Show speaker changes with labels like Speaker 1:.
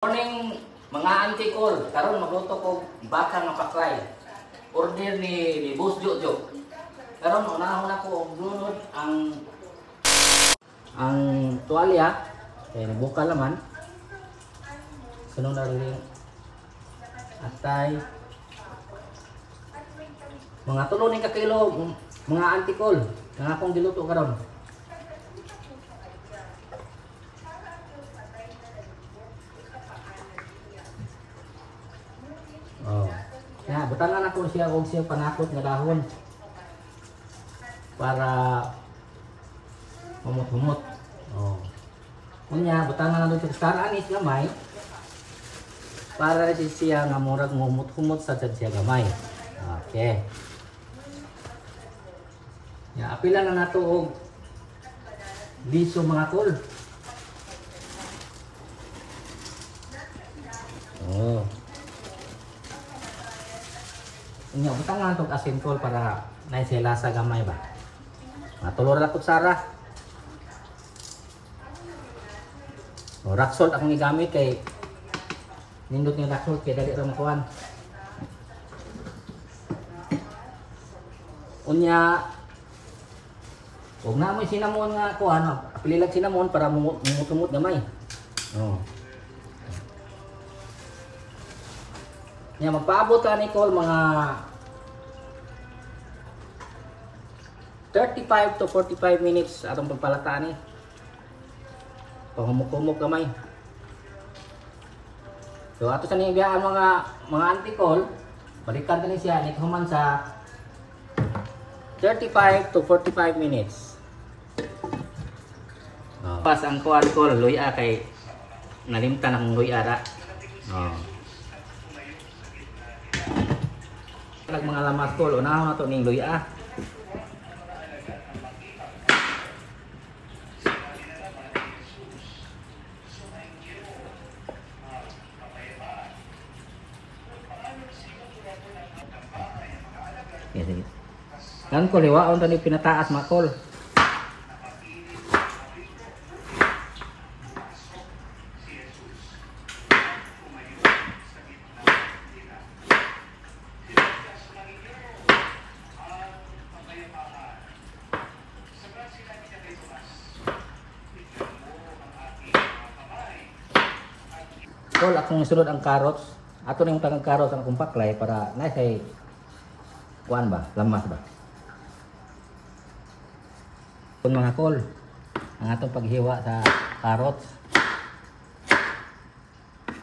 Speaker 1: Morning mga auntie call, karon magluto ko baka nga paklay. Order ni Boss Jojo. Karon unahon ako og lunod ang tuwalya kay nabuka laman. Sunod na rin atay mga tulo ni ka kilo mga auntie call nga akong giluto karon. Oh. Ya, butangan ako siya og siya panakot nga dahon para humot-humot. Oh. Unya butangan na dito sa anis gamay para siya nga murag humot-humot sa siya gamay. Okay. Ya, apila na nato og liso mga kol. Oh. Inyo butangan tong asin kol para nay sila sa gamay ba. Matulor ra kutsara. O rock salt akong gigamit kay nindot ni rock salt kay dali ra makuan. Unya ug na mo sinamon nga kuan, apililag sinamon para mumut gamay. Oh. Nya magpaabot ka ni Col mga 35 to 45 minutes atong pagpalataan ni. Pahumok-humok gamay. So ato sa ning biyaan mga auntie Col, balikan tani siya ni human sa 35 to 45 minutes. Oh. Pas ang kuan Col luya kay nalimtan akong luya ra. Oh. Mga lamas Col, unahon na ito ning luya. Kan Col, liwaon ito pinataas mga Col. Col, akong sunod ang carrots. Ato na yung tangang carrots ang akong paklay para naisay kuan ba? Lamas ba? Kung mga Col, ang atong paghiwa sa carrots.